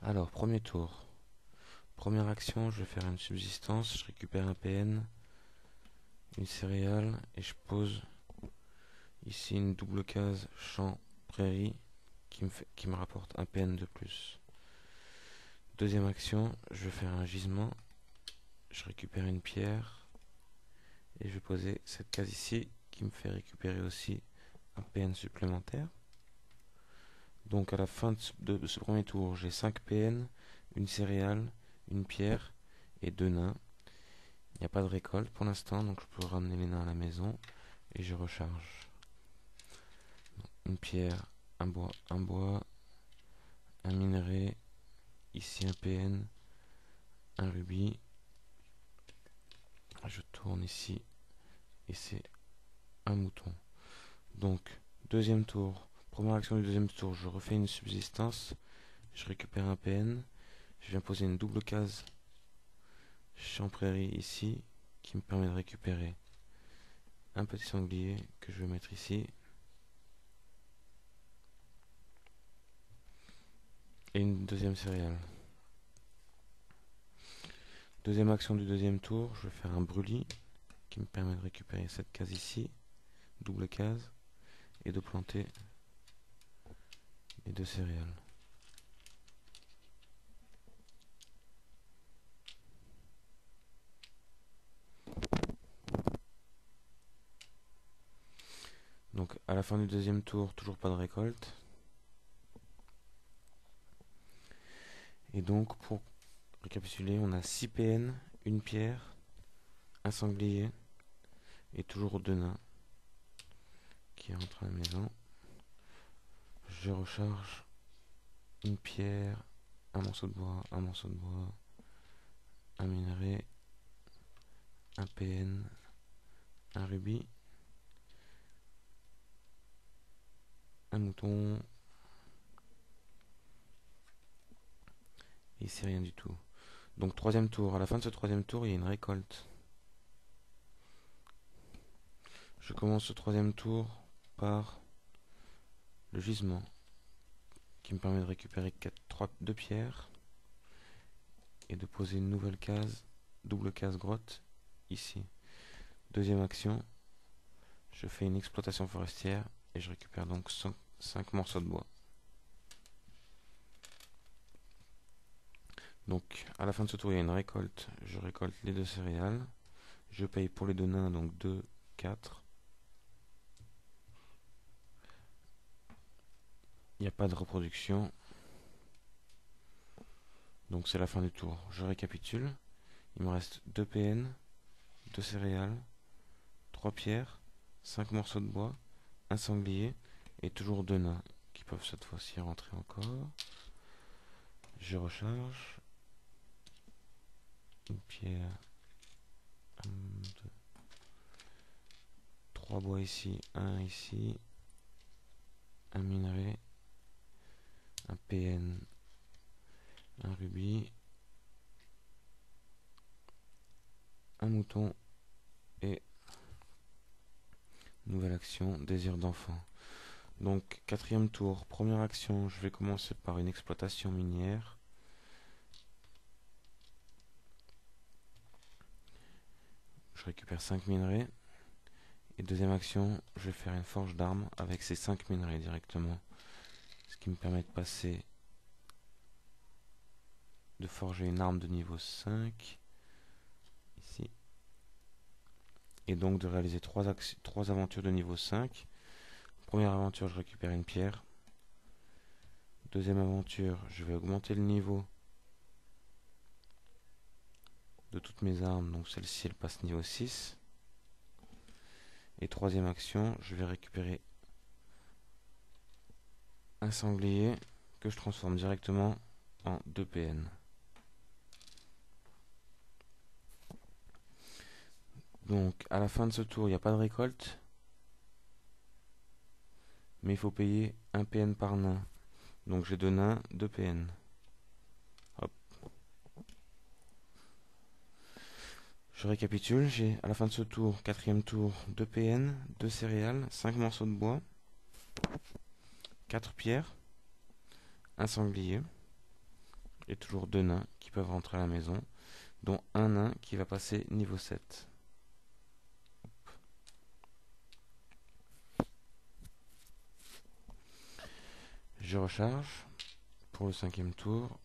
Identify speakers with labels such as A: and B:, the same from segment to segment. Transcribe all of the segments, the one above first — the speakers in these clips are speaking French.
A: Alors, premier tour. Première action, je vais faire une subsistance, je récupère un PN, une céréale, et je pose ici une double case champ prairie qui me rapporte un PN de plus. Deuxième action, je vais faire un gisement, je récupère une pierre, et je vais poser cette case ici, qui me fait récupérer aussi un PN supplémentaire. Donc à la fin de ce premier tour, j'ai 5 PN, une céréale, une pierre et 2 nains. Il n'y a pas de récolte pour l'instant, donc je peux ramener les nains à la maison et je recharge. Une pierre, un bois, un minerai, ici un PN, un rubis. Je tourne ici et c'est un mouton. Donc, deuxième tour. Première action du deuxième tour, je refais une subsistance. Je récupère un PN. Je viens poser une double case champ prairie ici qui me permet de récupérer un petit sanglier que je vais mettre ici et une deuxième céréale. Deuxième action du deuxième tour, je vais faire un brûlis qui me permet de récupérer cette case ici, double case, et de planter les deux céréales. Donc à la fin du deuxième tour, toujours pas de récolte. Et donc pour récapituler, on a 6 PN, une pierre, un sanglier et toujours 2 nains qui rentrent à la maison. Je recharge une pierre, un morceau de bois, un minerai, un PN, un rubis, un mouton, et c'est rien du tout. Donc troisième tour, à la fin de ce troisième tour, il y a une récolte. Je commence ce troisième tour par le gisement, qui me permet de récupérer 2 pierres, et de poser une nouvelle case, double case grotte, ici. Deuxième action, je fais une exploitation forestière, et je récupère donc 5 morceaux de bois. Donc à la fin de ce tour, il y a une récolte. Je récolte les 2 céréales. Je paye pour les 2 nains, donc 2, 4. Il n'y a pas de reproduction. Donc c'est la fin du tour. Je récapitule. Il me reste 2 PN, 2 céréales, 3 pierres, 5 morceaux de bois, un sanglier et toujours 2 nains qui peuvent cette fois-ci rentrer encore. Je recharge. Une pierre, 1, 2, 3 bois ici, 1 ici, un minerai, un PN, un rubis, un mouton et nouvelle action, désir d'enfant. Donc quatrième tour, première action, je vais commencer par une exploitation minière. Je récupère 5 minerais. Et deuxième action, je vais faire une forge d'armes avec ces 5 minerais directement. Ce qui me permet de passer, de forger une arme de niveau 5. Ici. Et donc de réaliser 3 aventures de niveau 5. Première aventure, je récupère une pierre. Deuxième aventure, je vais augmenter le niveau de toutes mes armes. Donc celle-ci, elle passe niveau 6. Et troisième action, je vais récupérer un sanglier que je transforme directement en 2 PN. Donc à la fin de ce tour, il n'y a pas de récolte. Mais il faut payer 1 PN par nain. Donc j'ai 2 nains, 2 PN. Hop. Je récapitule, j'ai à la fin de ce tour, quatrième tour, 2 PN, 2 céréales, 5 morceaux de bois, 4 pierres, un sanglier. et toujours 2 nains qui peuvent rentrer à la maison, dont un nain qui va passer niveau 7. Je recharge pour le 5e tour.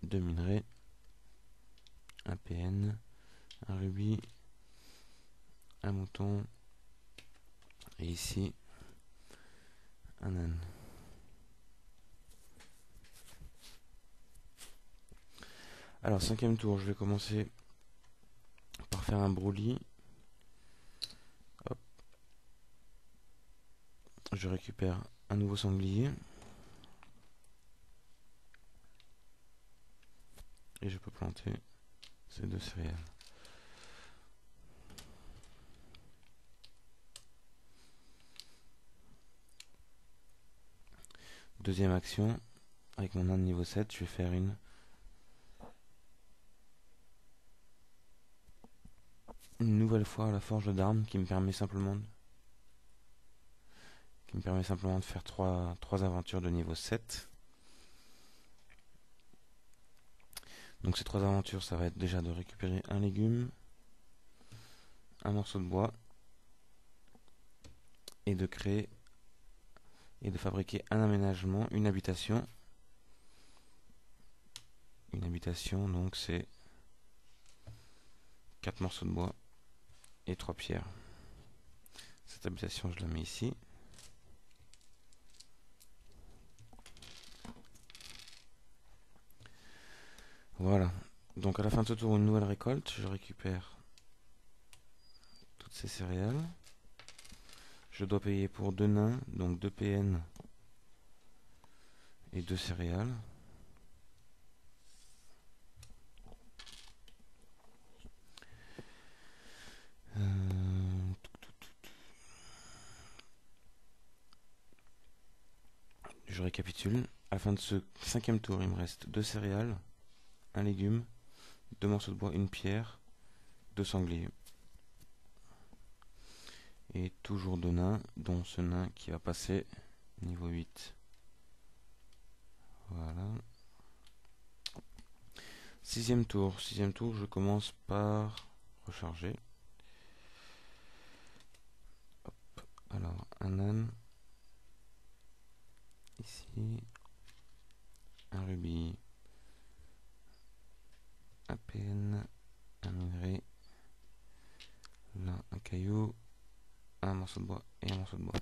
A: 2 minerais, un PN, un rubis, un mouton, et ici un âne. Alors 5e tour, je vais commencer par faire un brûlis. Hop. Je récupère un nouveau sanglier. Et je peux planter ces 2 céréales. Deuxième action, avec mon âne niveau 7, je vais faire une nouvelle fois à la forge d'armes qui me permet simplement de faire 3 aventures de niveau 7. Donc ces 3 aventures, ça va être déjà de récupérer un légume, un morceau de bois, et de créer et de fabriquer un aménagement, une habitation. Une habitation, donc c'est 4 morceaux de bois et 3 pierres. Cette habitation, je la mets ici. Voilà. Donc à la fin de ce tour, une nouvelle récolte. Je récupère toutes ces céréales. Je dois payer pour 2 nains, donc 2 PN et 2 céréales. Je récapitule. À la fin de ce 5e tour, il me reste 2 céréales, un légume, 2 morceaux de bois, une pierre, 2 sangliers. Et toujours 2 nains, dont ce nain qui va passer niveau 8. Voilà. 6e tour. 6e tour, je commence par recharger. Hop. Alors, un âne. Ici. Un rubis. Un PN. Un minerai. Là, un caillou. Un morceau de bois et un morceau de bois.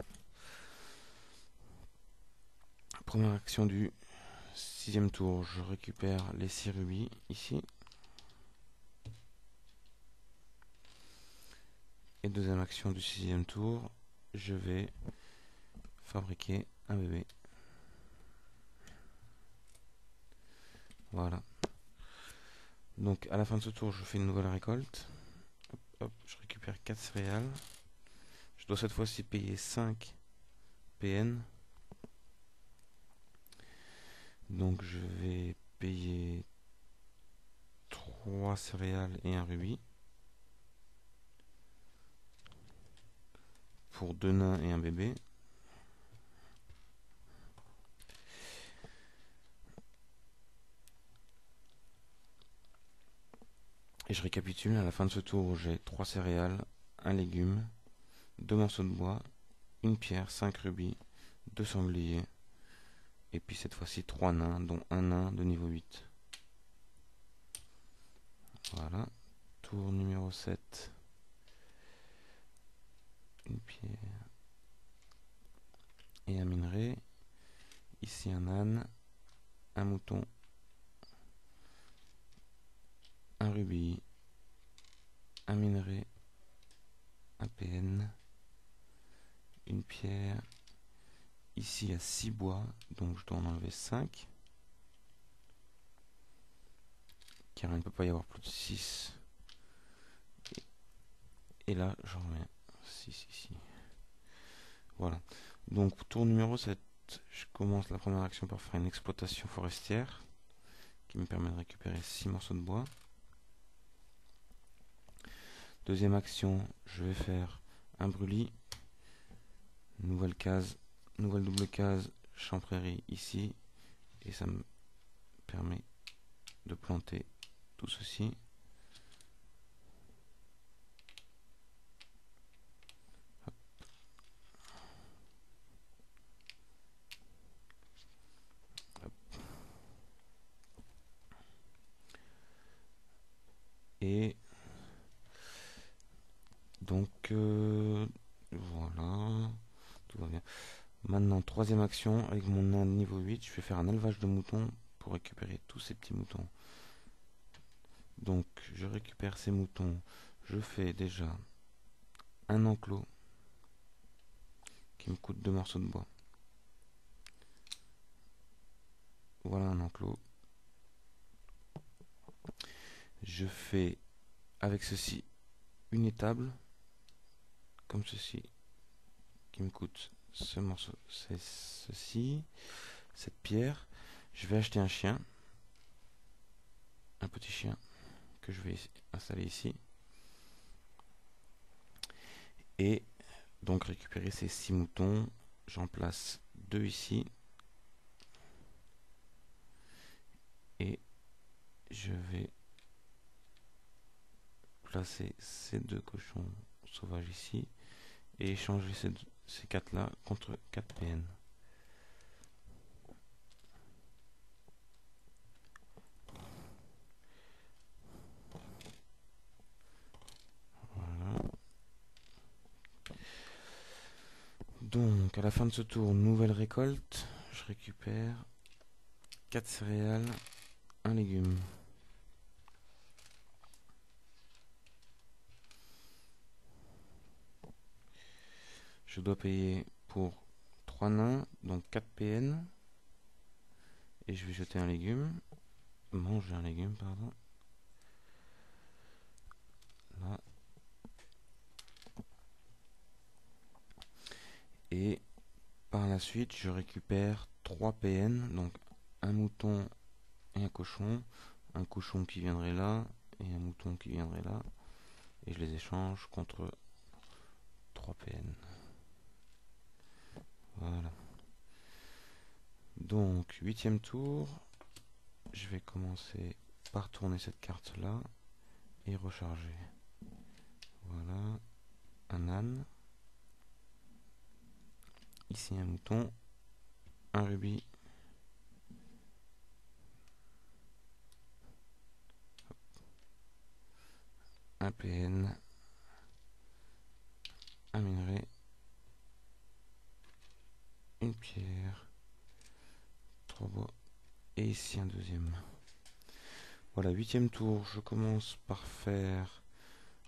A: Première action du 6e tour, je récupère les 6 rubis ici. Et deuxième action du 6e tour, je vais fabriquer un bébé. Voilà. Donc à la fin de ce tour, je fais une nouvelle récolte. Hop, hop, je récupère 4 céréales. Je dois cette fois-ci payer 5 PN. Donc je vais payer 3 céréales et un rubis. Pour 2 nains et un bébé. Et je récapitule, à la fin de ce tour, j'ai 3 céréales, un légume, 2 morceaux de bois, une pierre, 5 rubis, 2 sangliers, et puis cette fois-ci 3 nains, dont un nain de niveau 8. Voilà. Tour numéro 7. Une pierre et un minerai. Ici un âne, un mouton, un rubis, un minerai, un PN, une pierre. Ici il y a 6 bois, donc je dois en enlever 5. Car il ne peut pas y avoir plus de 6. Et là j'en mets 6 ici. Voilà. Donc tour numéro 7. Je commence la première action par faire une exploitation forestière qui me permet de récupérer 6 morceaux de bois. Deuxième action, je vais faire un brûlis. Nouvelle case, nouvelle double case, champ prairie ici, et ça me permet de planter tout ceci. Et donc voilà, tout va bien. Maintenant, troisième action, avec mon niveau 8, je vais faire un élevage de moutons pour récupérer tous ces petits moutons. Donc je récupère ces moutons, je fais déjà un enclos qui me coûte 2 morceaux de bois. Voilà un enclos. Je fais avec ceci une étable, comme ceci, qui me coûte ce morceau, c'est ceci, cette pierre. Je vais acheter un chien, un petit chien que je vais installer ici. Et donc récupérer ces 6 moutons, j'en place 2 ici. Et je vais placer ces 2 cochons sauvages ici et échanger ces 4 là contre 4 PN. Voilà. Donc à la fin de ce tour, nouvelle récolte, je récupère 4 céréales, 1 légume. Je dois payer pour 3 nains, donc 4 PN. Et je vais jeter un légume. Manger un légume, pardon. Là. Et par la suite, je récupère 3 PN, donc un mouton et un cochon qui viendrait là, et un mouton qui viendrait là, et je les échange contre 3 PN. Voilà. Donc, 8e tour, je vais commencer par tourner cette carte là, et recharger. Voilà, un âne, ici un mouton, un rubis, un PN, un minerai, une pierre, 3 bois, et ici un deuxième. Voilà, 8e tour, je commence par faire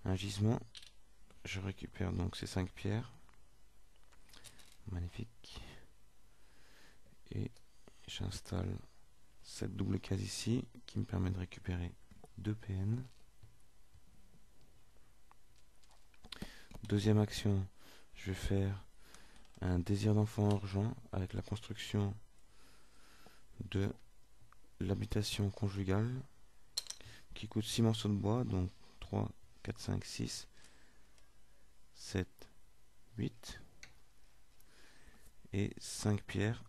A: un gisement. Je récupère donc ces 5 pierres. Magnifique. Et j'installe cette double case ici qui me permet de récupérer 2 PN. Deuxième action, je vais faire un désir d'enfant urgent avec la construction de l'habitation conjugale qui coûte 6 morceaux de bois, donc 3, 4, 5, 6, 7, 8 et 5 pierres,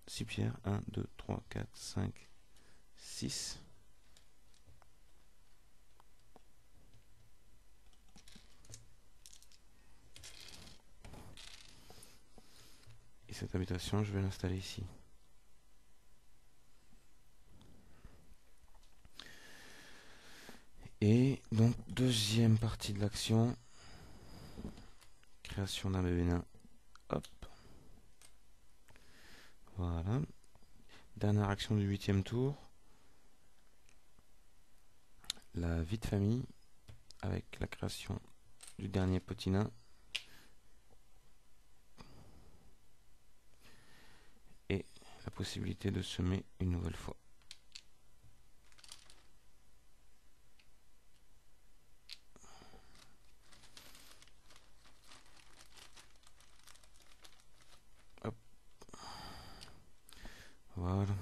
A: 6 pierres, 1, 2, 3, 4, 5, 6. Et cette habitation, je vais l'installer ici. Et donc, deuxième partie de l'action, création d'un bébé nain. Hop. Voilà. Dernière action du 8e tour. La vie de famille avec la création du dernier petit nain. Et la possibilité de semer une nouvelle fois. Hop. Voilà.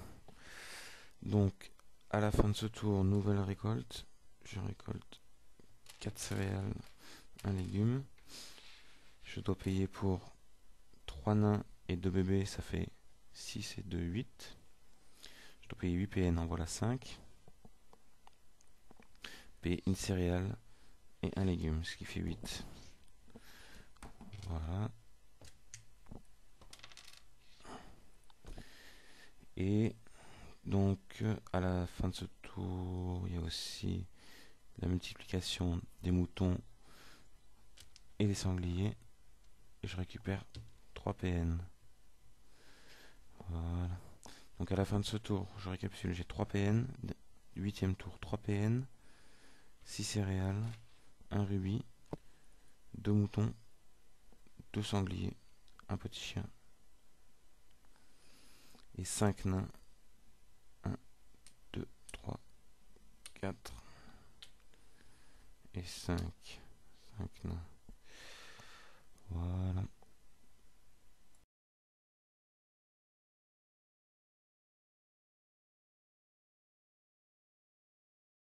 A: Donc, à la fin de ce tour, nouvelle récolte. Je récolte 4 céréales, un légume. Je dois payer pour 3 nains et 2 bébés, ça fait
B: 6 et 2, 8. Je dois payer 8 PN, en voilà 5. Payer une céréale et un légume, ce qui fait 8. Voilà. Et donc à la fin de ce tour, il y a aussi la multiplication des moutons et des sangliers. Et je récupère 3 PN. Voilà. Donc à la fin de ce tour, je récapitule, j'ai 3 PN. 8e tour, 3 PN. 6 céréales, 1 rubis, 2 moutons, 2 sangliers, un petit chien et 5 nains. 1, 2, 3, 4 et 5. 5 nains.